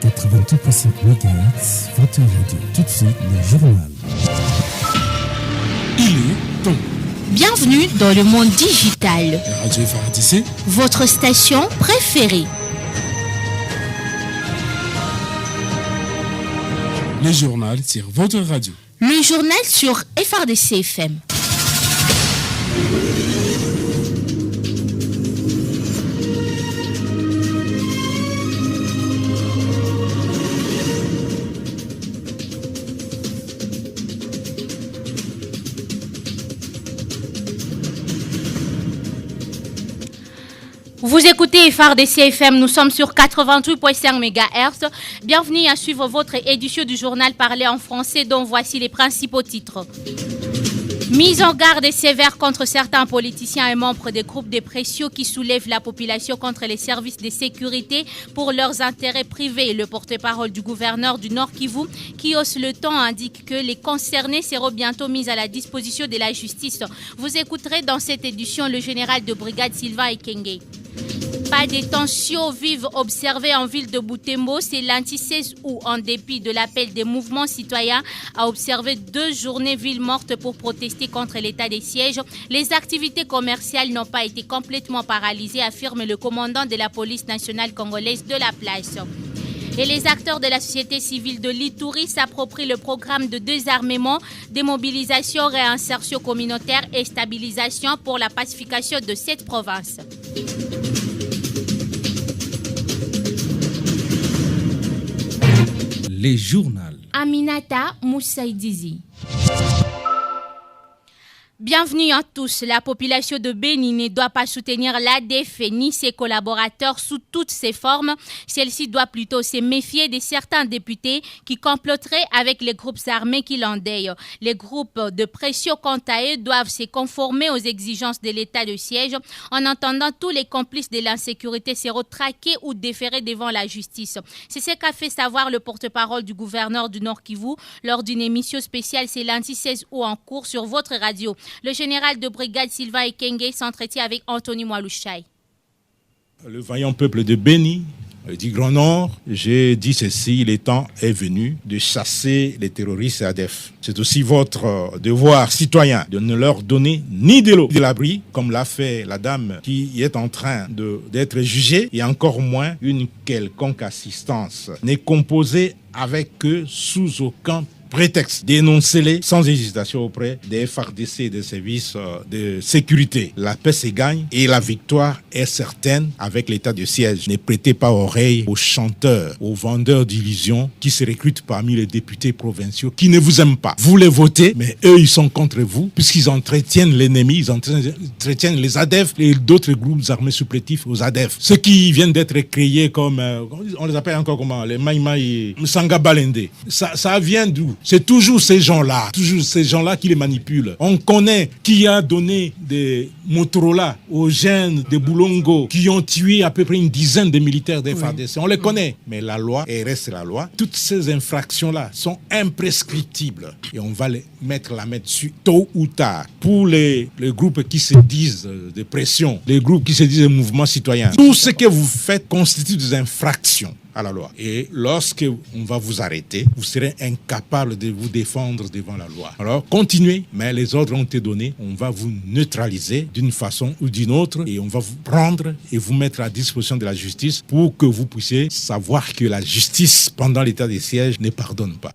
88.5 MHz, votre radio. Tout de suite, le journal. Il est temps. Bienvenue dans le monde digital. La radio FARDC, votre station préférée. Le journal sur votre radio. Le journal sur FARDC FM. Vous écoutez FARDC FM, nous sommes sur 88.5 MHz. Bienvenue à suivre votre édition du journal parlé en français dont voici les principaux titres. Mise en garde sévère contre certains politiciens et membres des groupes de pression qui soulèvent la population contre les services de sécurité pour leurs intérêts privés. Le porte-parole du gouverneur du Nord Kivu, qui hausse le ton, indique que les concernés seront bientôt mis à la disposition de la justice. Vous écouterez dans cette édition le général de brigade Sylvain Ekenge. Pas de tensions vives observées en ville de Butembo, c'est lundi 16 août, en dépit de l'appel des mouvements citoyens à observer 2 journées ville morte pour protester contre l'état des sièges. Les activités commerciales n'ont pas été complètement paralysées, affirme le commandant de la police nationale congolaise de la place. Et les acteurs de la société civile de l'Ituri s'approprient le programme de désarmement, démobilisation, réinsertion communautaire et stabilisation pour la pacification de cette province. Les journaux. Aminata Moussaïdizi. Bienvenue à tous. La population de Béni ne doit pas soutenir l'ADF ni ses collaborateurs sous toutes ses formes. Celle-ci doit plutôt se méfier de certains députés qui comploteraient avec les groupes armés qui l'endeuillent. Les groupes de pression, quant à eux, doivent se conformer aux exigences de l'état de siège. En attendant, tous les complices de l'insécurité seront traqués ou déférés devant la justice. C'est ce qu'a fait savoir le porte-parole du gouverneur du Nord Kivu lors d'une émission spéciale ce lundi 16 août en cours sur votre radio. Le général de brigade Sylvain Ekenge s'entretient avec Anthony Mwalushai. Le vaillant peuple de Béni, du Grand Nord, j'ai dit ceci, le temps est venu de chasser les terroristes ADF. C'est aussi votre devoir citoyen de ne leur donner ni de l'eau, ni de l'abri, comme l'a fait la dame qui est en train d'être jugée, et encore moins une quelconque assistance n'est composée avec eux sous aucun prétexte. Dénoncez-les sans hésitation auprès des FARDC et des services de sécurité. La paix se gagne et la victoire est certaine avec l'état de siège. Ne prêtez pas oreille aux chanteurs, aux vendeurs d'illusions qui se recrutent parmi les députés provinciaux qui ne vous aiment pas. Vous les votez, mais eux, ils sont contre vous puisqu'ils entretiennent l'ennemi, ils entretiennent les ADF et d'autres groupes armés supplétifs aux ADF. Ceux qui viennent d'être créés comme, on les appelle encore comment, les Maïmaï, Msanga Balende. Ça vient d'où? C'est toujours ces gens-là qui les manipulent. On connaît qui a donné des Motorola aux jeunes de Boulongo qui ont tué à peu près une dizaine de militaires des FARDC. On les connaît. Mais la loi, elle reste la loi. Toutes ces infractions-là sont imprescriptibles. Et on va les mettre la main dessus tôt ou tard. Pour les groupes qui se disent de pression, les groupes qui se disent de mouvements citoyens, tout ce que vous faites constitue des infractions à la loi. Et lorsque on va vous arrêter, vous serez incapable de vous défendre devant la loi. Alors, continuez, mais les ordres ont été donnés. On va vous neutraliser d'une façon ou d'une autre et on va vous prendre et vous mettre à disposition de la justice pour que vous puissiez savoir que la justice, pendant l'état de siège, ne pardonne pas.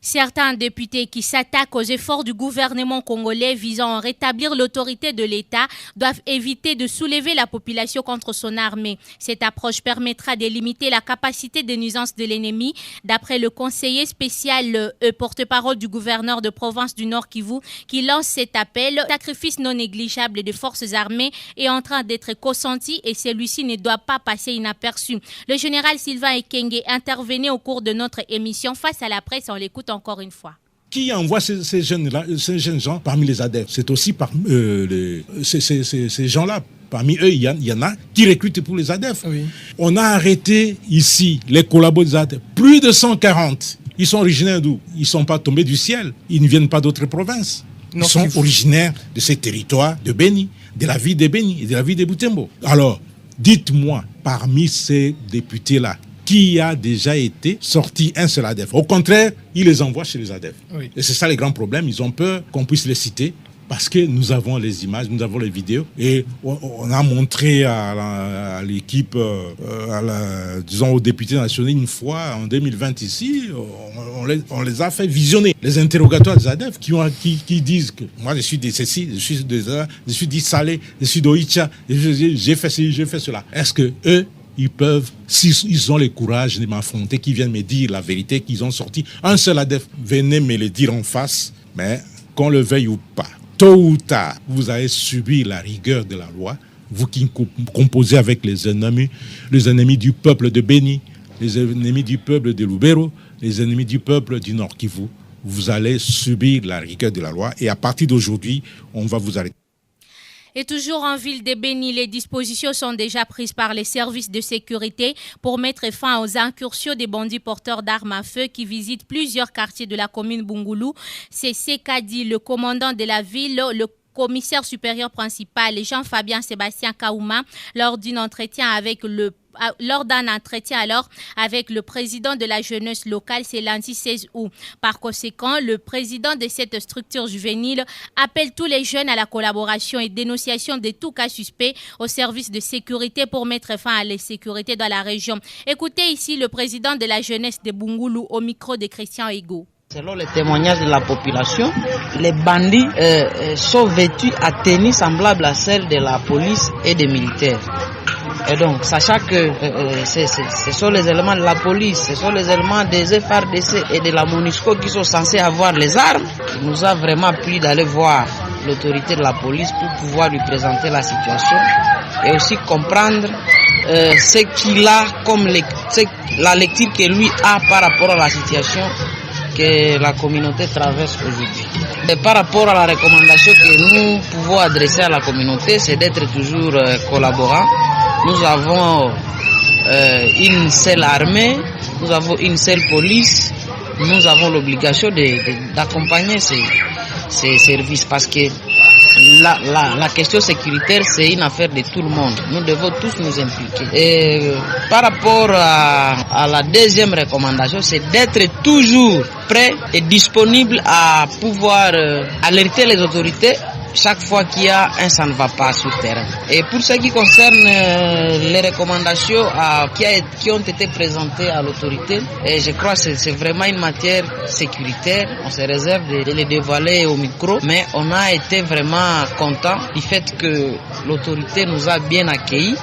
Certains députés qui s'attaquent aux efforts du gouvernement congolais visant à rétablir l'autorité de l'État doivent éviter de soulever la population contre son armée. Cette approche permettra de limiter la capacité de nuisance de l'ennemi. D'après le conseiller spécial porte-parole du gouverneur de province du Nord Kivu qui lance cet appel, le sacrifice non négligeable des forces armées est en train d'être consenti et celui-ci ne doit pas passer inaperçu. Le général Sylvain Ekenge intervenait au cours de notre émission face à la presse. On l'écoute encore une fois. Qui envoie ces jeunes gens parmi les ADF? C'est aussi ces gens-là. Parmi eux, il y en a qui recrutent pour les ADF. Oui. On a arrêté ici les collaborateurs des ADF. Plus de 140. Ils sont originaires d'où? Ils ne sont pas tombés du ciel. Ils ne viennent pas d'autres provinces. Ils sont originaires de ces territoires de Béni, de la ville de Béni et de la ville de Butembo. Alors, dites-moi, parmi ces députés-là, qui a déjà été sorti un seul ADF. Au contraire, ils les envoient chez les ADF. Oui. Et c'est ça les grands problèmes. Ils ont peur qu'on puisse les citer parce que nous avons les images, nous avons les vidéos. Et on a montré à l'équipe, disons aux députés nationaux une fois, en 2020 ici, on les a fait visionner. Les interrogatoires des ADF qui disent que moi je suis de ceci, je suis d'Issalé, je suis d'Oicha, j'ai fait ceci, j'ai fait cela. Est-ce que eux, ils peuvent, s'ils ont le courage de m'affronter, qu'ils viennent me dire la vérité, qu'ils ont sorti un seul ADF, venez me le dire en face, mais qu'on le veuille ou pas, tôt ou tard, vous allez subir la rigueur de la loi, vous qui composez avec les ennemis du peuple de Beni, les ennemis du peuple de Lubero, les ennemis du peuple du Nord Kivu, vous allez subir la rigueur de la loi et à partir d'aujourd'hui, on va vous arrêter. Et toujours en ville de Beni, les dispositions sont déjà prises par les services de sécurité pour mettre fin aux incursions des bandits porteurs d'armes à feu qui visitent plusieurs quartiers de la commune Bungulu. C'est Sekadi, le commandant de la ville, le commissaire supérieur principal, Jean-Fabien Sébastien Kaouma, lors d'un entretien avec le président de la jeunesse locale, c'est lundi 16 août. Par conséquent, le président de cette structure juvénile appelle tous les jeunes à la collaboration et dénonciation de tout cas suspect au service de sécurité pour mettre fin à l'insécurité dans la région. Écoutez ici le président de la jeunesse de Bungulu au micro de Christian Ego. Selon les témoignages de la population, les bandits sont vêtus à tenues semblables à celles de la police et des militaires. Et donc, sachant que ce sont les éléments de la police, ce sont les éléments des FRDC et de la MONUSCO qui sont censés avoir les armes, il nous a vraiment plu d'aller voir l'autorité de la police pour pouvoir lui présenter la situation et aussi comprendre ce qu'il a comme la lecture que lui a par rapport à la situation que la communauté traverse aujourd'hui. Et par rapport à la recommandation que nous pouvons adresser à la communauté, c'est d'être toujours collaborant. Nous avons une seule armée, nous avons une seule police, nous avons l'obligation d'accompagner ces services parce que la question sécuritaire, c'est une affaire de tout le monde. Nous devons tous nous impliquer. Et par rapport à la deuxième recommandation, c'est d'être toujours prêt et disponible à pouvoir alerter les autorités chaque fois qu'il y a un ça ne va pas sur terrain. Et pour ce qui concerne les recommandations qui ont été présentées à l'autorité, et je crois que c'est vraiment une matière sécuritaire. On se réserve de les dévoiler au micro, mais on a été vraiment content du fait que l'autorité nous a bien accueillis.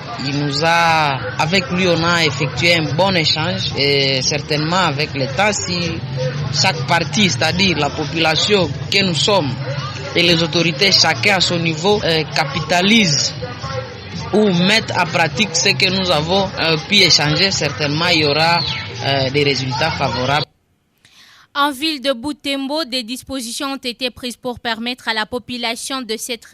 Avec lui, on a effectué un bon échange et certainement avec l'État, si chaque partie, c'est-à-dire la population que nous sommes, et les autorités, chacun à son niveau, capitalisent ou mettent en pratique ce que nous avons pu échanger, certainement il y aura des résultats favorables. En ville de Butembo, des dispositions ont été prises pour permettre à la population de cette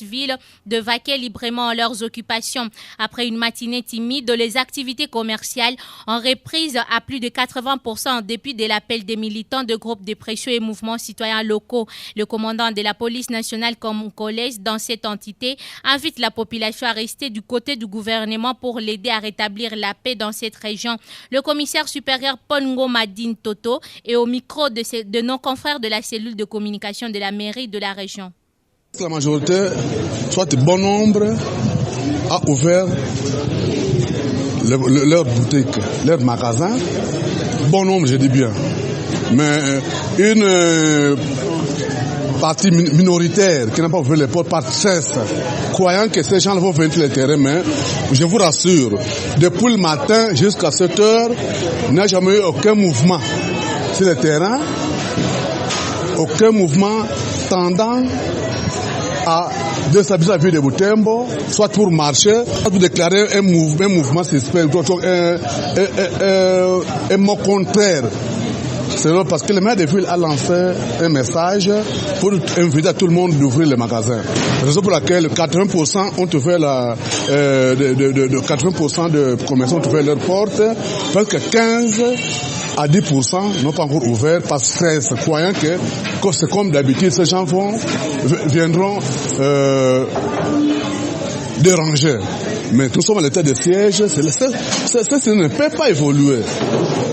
ville de vaquer librement à leurs occupations. Après une matinée timide, les activités commerciales ont repris à plus de 80% en dépit de l'appel des militants de groupes de pression et mouvements citoyens locaux. Le commandant de la police nationale congolaise dans cette entité invite la population à rester du côté du gouvernement pour l'aider à rétablir la paix dans cette région. Le commissaire supérieur Pongo Madine Toto est au micro de nos confrères de la cellule de communication de la mairie de la région. La majorité, soit bon nombre, a ouvert leurs boutiques, leurs magasins. Bon nombre, je dis bien. Mais une partie minoritaire qui n'a pas ouvert les portes par cesse, croyant que ces gens vont venir sur le terrain, mais je vous rassure, depuis le matin jusqu'à 7 heures, il n'y a jamais eu aucun mouvement sur le terrain, aucun mouvement tendant à déstabiliser la ville de Butembo, soit pour marcher, soit pour déclarer un mouvement suspect, un mot contraire. C'est parce que le maire de ville a lancé un message pour inviter tout le monde d'ouvrir les magasins. C'est la raison pour laquelle 80% ont ouvert 80% de commerçants ont ouvert leurs portes, parce que 15 à 10% n'ont pas encore ouvert par stress, croyant que c'est comme d'habitude, ces gens viendront déranger. Mais nous sommes à l'état de siège, ça ne peut pas évoluer.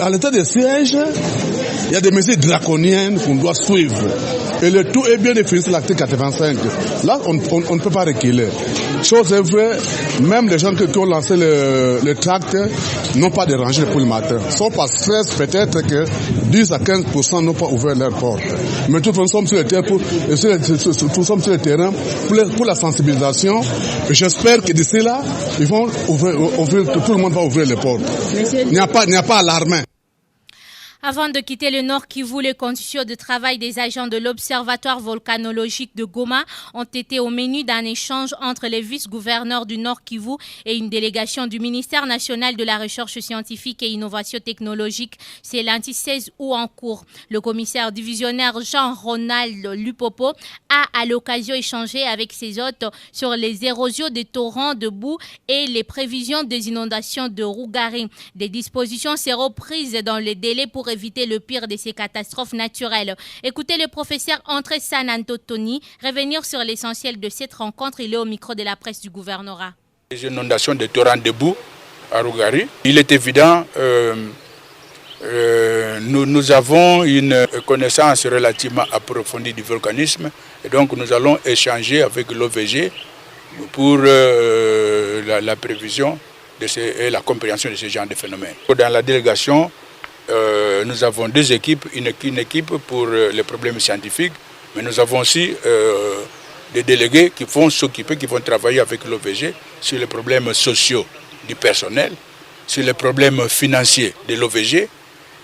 À l'état de siège, il y a des mesures draconiennes qu'on doit suivre. Et le tout est bien défini sur l'article 85. Là, on ne peut pas reculer. Chose est vraie, même les gens qui ont lancé le tract n'ont pas dérangé pour le matin. Sauf par stress, peut-être que 10 à 15% n'ont pas ouvert leurs portes. Mais tout nous sommes sur le terrain pour la sensibilisation. Et j'espère que d'ici là, ils vont ouvrir, tout le monde va ouvrir les portes. Il n'y a pas alarmé. Avant de quitter le Nord Kivu, les conditions de travail des agents de l'Observatoire volcanologique de Goma ont été au menu d'un échange entre les vice-gouverneurs du Nord Kivu et une délégation du ministère national de la recherche scientifique et innovation technologique. C'est lundi 16 août en cours. Le commissaire divisionnaire Jean-Ronald Lupopo a à l'occasion échangé avec ses hôtes sur les érosions des torrents de boue et les prévisions des inondations de Rougari. Des dispositions seront prises dans les délais pour éviter le pire de ces catastrophes naturelles. Écoutez le professeur André Sanantotoni revenir sur l'essentiel de cette rencontre. Il est au micro de la presse du gouvernorat. Les inondations de torrents de boue à Rougari. Il est évident, nous avons une connaissance relativement approfondie du volcanisme et donc nous allons échanger avec l'OVG pour la prévision et la compréhension de ce genre de phénomènes. Dans la délégation, nous avons deux équipes, une équipe pour les problèmes scientifiques, mais nous avons aussi des délégués qui vont s'occuper, qui vont travailler avec l'OVG sur les problèmes sociaux du personnel, sur les problèmes financiers de l'OVG.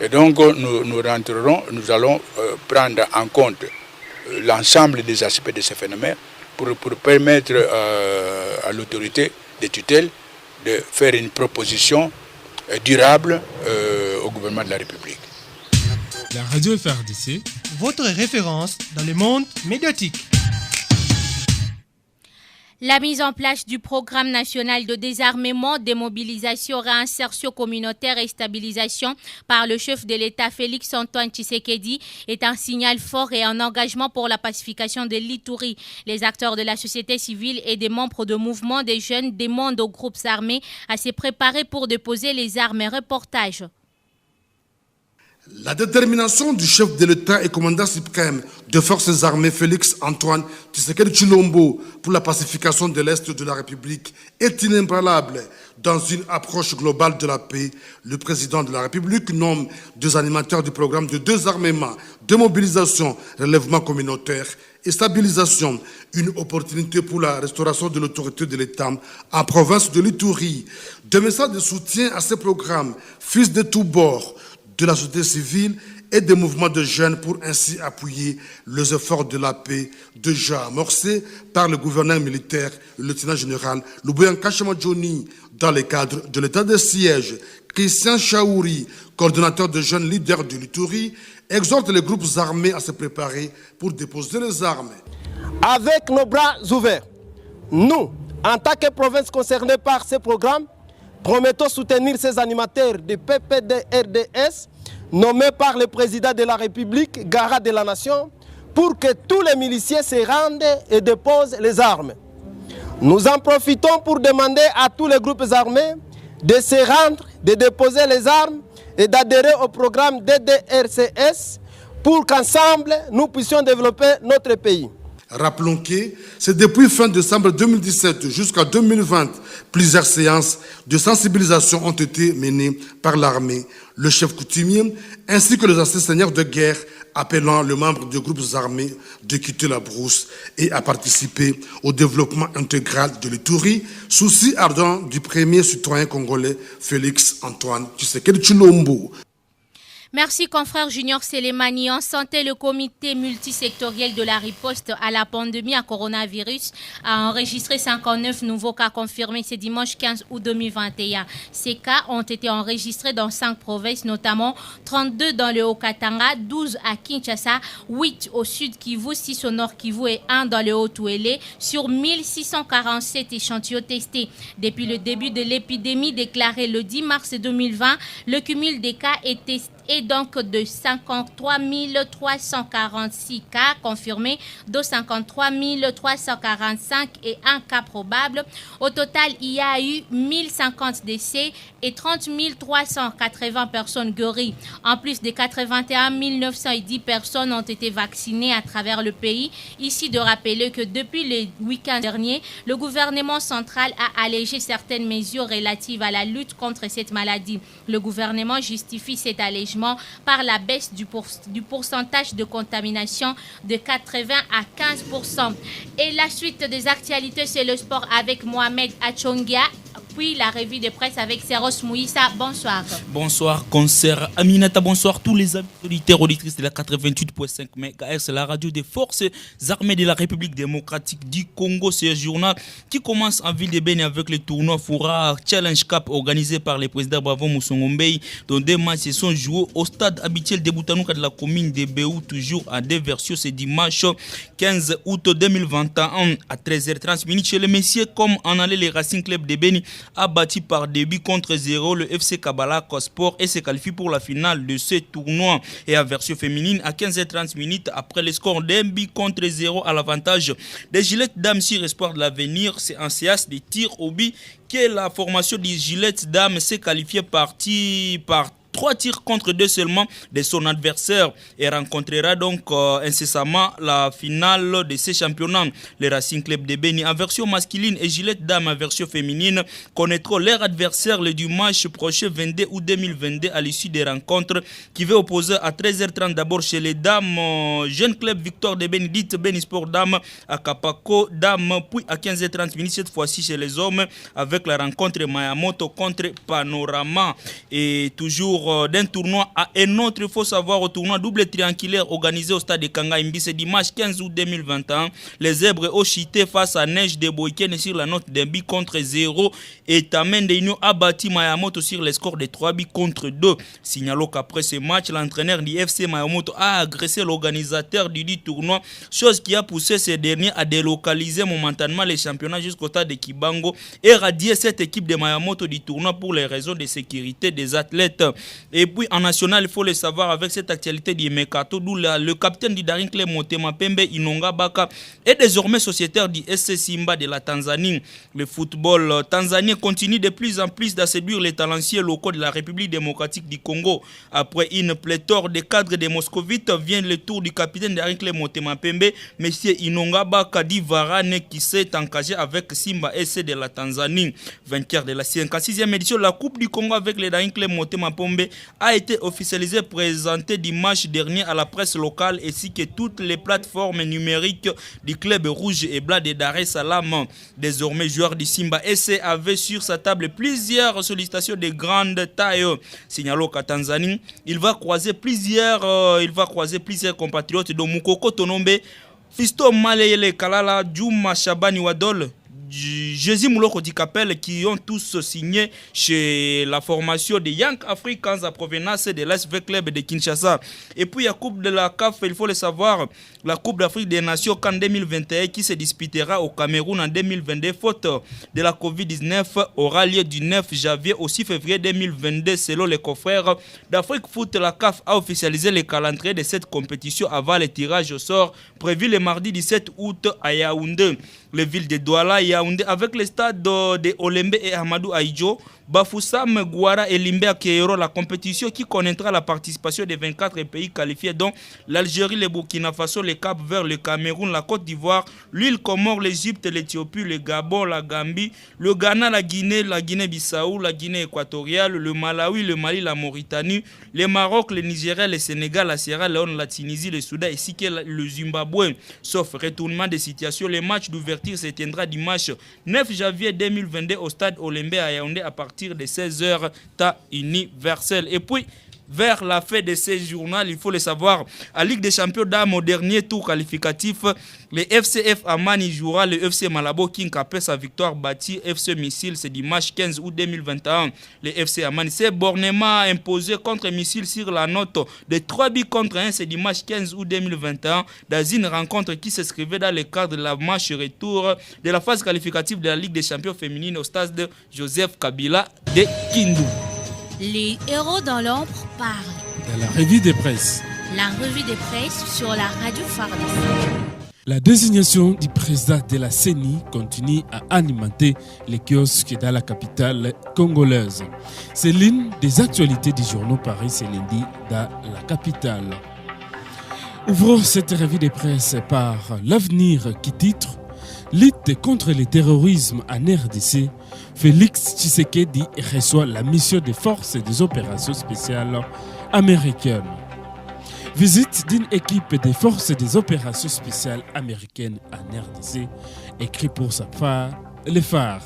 Et donc nous allons prendre en compte l'ensemble des aspects de ces phénomènes pour permettre à l'autorité de tutelle de faire une proposition durable au gouvernement de la République. La radio FRDC, votre référence dans le monde médiatique. La mise en place du programme national de désarmement, démobilisation, réinsertion communautaire et stabilisation par le chef de l'État Félix Antoine Tshisekedi est un signal fort et un engagement pour la pacification de l'Ituri. Les acteurs de la société civile et des membres de mouvements des jeunes demandent aux groupes armés à se préparer pour déposer les armes. Reportage. La détermination du chef de l'État et commandant suprême des forces armées Félix Antoine Tshisekedi Tshilombo pour la pacification de l'Est de la République est inébranlable. Dans une approche globale de la paix, le président de la République nomme deux animateurs du programme de désarmement, démobilisation, relèvement communautaire et stabilisation, une opportunité pour la restauration de l'autorité de l'État en province de l'Ituri. Des messages de soutien à ces programmes, fils de tous bords, de la société civile et des mouvements de jeunes pour ainsi appuyer les efforts de la paix déjà amorcés par le gouverneur militaire, le lieutenant général Louboyan Kashamadjoni, dans le cadre de l'état de siège. Christian Chaouri, coordonnateur de jeunes leaders de l'Ituri, exhorte les groupes armés à se préparer pour déposer les armes. Avec nos bras ouverts, nous, en tant que province concernée par ce programme, promettons soutenir ces animateurs de PPD-RDS nommés par le président de la République, garant de la nation, pour que tous les miliciens se rendent et déposent les armes. Nous en profitons pour demander à tous les groupes armés de se rendre, de déposer les armes et d'adhérer au programme DDRCS pour qu'ensemble nous puissions développer notre pays. Rappelons que c'est depuis fin décembre 2017 jusqu'à 2020, plusieurs séances de sensibilisation ont été menées par l'armée, le chef coutumier, ainsi que les anciens seigneurs de guerre, appelant les membres des groupes armés de quitter la brousse et à participer au développement intégral de l'Ituri, souci ardent du premier citoyen congolais Félix Antoine Tshisekedi Tshilombo. Merci confrère Junior Selemani. En santé, le comité multisectoriel de la riposte à la pandémie à coronavirus a enregistré 59 nouveaux cas confirmés ce dimanche 15 août 2021. Ces cas ont été enregistrés dans 5 provinces, notamment 32 dans le Haut-Katanga, 12 à Kinshasa, 8 au Sud Kivu, 6 au Nord Kivu et 1 dans le Haut-Touélé sur 1647 échantillons testés. Depuis le début de l'épidémie déclarée le 10 mars 2020, le cumul des cas est est donc de 53 346 cas confirmés, dont 53 345 et un cas probable. Au total, il y a eu 1050 décès et 30 380 personnes guéries. En plus de 81 910 personnes ont été vaccinées à travers le pays. Ici de rappeler que depuis le week-end dernier, le gouvernement central a allégé certaines mesures relatives à la lutte contre cette maladie. Le gouvernement justifie cet allègement par la baisse du pourcentage de contamination de 80 à 15%. Et la suite des actualités, c'est le sport avec Mohamed Achongia. Puis la revue de presse avec Seros Mouissa. Bonsoir. Bonsoir, concert Aminata. Bonsoir tous les auditeurs auditrices de la 88.5 MHz, la radio des forces armées de la République démocratique du Congo. C'est un journal qui commence en ville de Beni avec le tournoi Foura Challenge Cup organisé par le président Bravo Moussongombei, dont deux matchs se sont joués au stade habituel de Boutanuka de la commune de Béou, toujours à Déversio. C'est dimanche 15 août 2021 à 13h30 chez les messieurs, comme en allait les Racing Club de Beni a battu par début contre 0 le FC Kabbalah Sport et se qualifie pour la finale de ce tournoi. Et en version féminine, à 15h30 après le score d'un but contre 0 à l'avantage des Gilettes Dames sur espoir de l'avenir, c'est en séance de tir au but que la formation des Gilettes Dames s'est qualifiée par 3 tirs contre 2 seulement de son adversaire et rencontrera donc incessamment la finale de ces championnats. Les Racing Club de Beni en version masculine et Gillette Dames en version féminine connaîtront leur adversaire le dimanche prochain 22 août 2022 à l'issue des rencontres qui va opposer à 13h30 d'abord chez les dames Jeune Club Victoire de Beni, dite Beni Sport Dames à Kapako Dames, puis à 15h30 cette fois-ci chez les hommes avec la rencontre Mayamoto contre Panorama. Et toujours d'un tournoi à un autre, il faut savoir, au tournoi double triangulaire organisé au stade de Kangaimbi ce dimanche 15 août 2021. Les Zèbres ont chuté face à Neige de Boyken sur la note d'un but contre 0 et Tamen de Union a battu Mayamoto sur le score de 3 buts contre 2. Signalons qu'après ce match, l'entraîneur du FC Mayamoto a agressé l'organisateur du tournoi, chose qui a poussé ces derniers à délocaliser momentanément les championnats jusqu'au stade de Kibango et radier cette équipe de Mayamoto du tournoi pour les raisons de sécurité des athlètes. Et puis en national, il faut le savoir avec cette actualité du Mekato, d'où le capitaine du Daring Club Motema Pembe Inonga Baka est désormais sociétaire du SC Simba de la Tanzanie. Le football tanzanien continue de plus en plus d'asséduire les talentueux locaux de la République démocratique du Congo. Après une pléthore de cadres de moscovites, vient le tour du capitaine du Daring Club Motema Pembe, M. Inonga Baka Divarane, qui s'est engagé avec Simba SC de la Tanzanie. Vainqueur de la 56e édition de la Coupe du Congo avec le Daring Club Motema Pembe a été officialisé, présenté dimanche dernier à la presse locale ainsi que toutes les plateformes numériques du club rouge et blanc de Dar es Salaam. Désormais joueur du Simba SC avait sur sa table plusieurs sollicitations de grande taille. Signalons qu'à Tanzanie, il va croiser plusieurs compatriotes dont Mukoko Tonombe, Fisto Maleyele Kalala, Juma Shabani Wadol, Jésus Mouloko Dikapel, qui ont tous signé chez la formation des Young Africans à provenance de l'SV Club de Kinshasa. Et puis la Coupe de la CAF, il faut le savoir, la Coupe d'Afrique des Nations en 2021 qui se disputera au Cameroun en 2022 faute de la Covid-19 aura lieu du 9 janvier au 6 février 2022 selon les confrères d'Afrique Foot. La CAF a officialisé le calendrier de cette compétition avant le tirage au sort prévu le mardi 17 août à Yaoundé. Les villes de Douala et Yaoundé avec les stades de Olembe et Amadou Aïdjo, Bafoussam, Gouara et Limbe accueilleront la compétition qui connaîtra la participation de 24 pays qualifiés dont l'Algérie, le Burkina Faso, le Cap-Vert, le Cameroun, la Côte d'Ivoire, l'île Comore, l'Égypte, l'Éthiopie, le Gabon, la Gambie, le Ghana, la Guinée-Bissau, la Guinée équatoriale, le Malawi, le Mali, la Mauritanie, le Maroc, le Nigeria, le Sénégal, la Sierra Leone, la Tunisie, le Soudan ainsi que le Zimbabwe. Sauf retournement des situations, le match d'ouverture se tiendra dimanche 9 janvier 2022 au stade Olembe à Yaoundé à partir de 16h temps universel. Et puis vers la fin de ce journal, il faut le savoir, à Ligue des Champions dames au dernier tour qualificatif, le FCF Amani jouera le FC Malabo King après sa victoire bâtie FC Missile ce dimanche 15 août 2021. Le FC Amani s'est bornément imposé contre Missile sur la note de 3 buts contre 1 ce dimanche 15 août 2021 dans une rencontre qui s'inscrivait dans le cadre de la match retour de la phase qualificative de la Ligue des Champions féminine au stade de Joseph Kabila de Kindu. Les héros dans l'ombre parlent. dans la revue de presse. La revue de presse sur la radio FARDC. La désignation du président de la CENI continue à alimenter les kiosques dans la capitale congolaise. C'est l'une des actualités du journal Paris ce lundi dans la capitale. Ouvrons cette revue de presse par l'avenir qui titre « Lutte contre le terrorisme en RDC ». Félix Tshisekedi reçoit la mission des forces et des opérations spéciales américaines. Visite d'une équipe des forces des opérations spéciales américaines en RDC, écrit pour sa part le phare.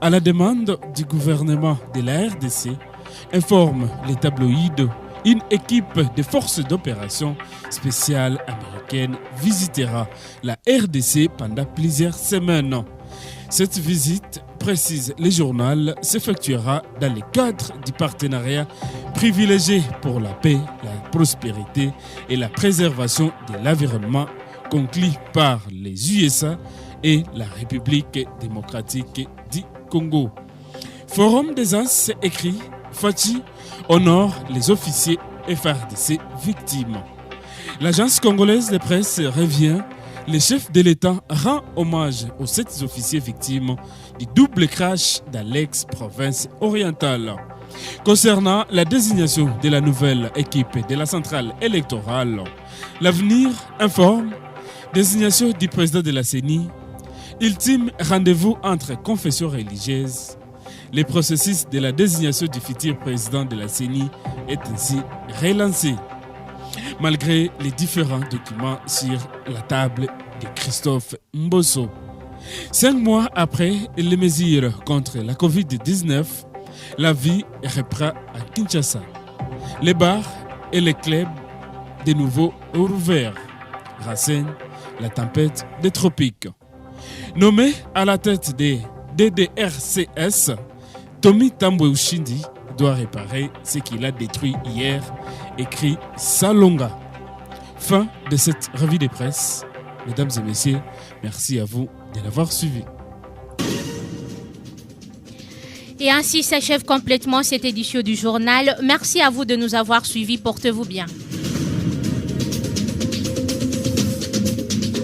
À la demande du gouvernement de la RDC, informe les tabloïds, une équipe des forces d'opérations spéciales américaines visitera la RDC pendant plusieurs semaines. Cette visite, précise le journal, s'effectuera dans le cadre du partenariat privilégié pour la paix, la prospérité et la préservation de l'environnement conclu par les USA et la République démocratique du Congo. Forum des As écrit Fachi honore les officiers FARDC victimes. L'agence congolaise de presse revient. Le chef de l'État rend hommage aux 7 officiers victimes du double crash dans l'ex-province orientale. Concernant la désignation de la nouvelle équipe de la centrale électorale, l'avenir informe désignation du président de la CENI, ultime rendez-vous entre confessions religieuses. Le processus de la désignation du futur président de la CENI est ainsi relancé. Malgré les différents documents sur la table de Christophe Mbosso. 5 mois après les mesures contre la Covid-19, la vie reprend à Kinshasa. Les bars et les clubs de nouveau ouverts. Racine, la tempête des tropiques. Nommé à la tête des DDRCS, Tommy Tambwe Ushindi doit réparer ce qu'il a détruit hier, écrit Salonga. Fin de cette revue de presse. Mesdames et messieurs, merci à vous de l'avoir suivi. Et ainsi s'achève complètement cette édition du journal. Merci à vous de nous avoir suivis. Portez-vous bien.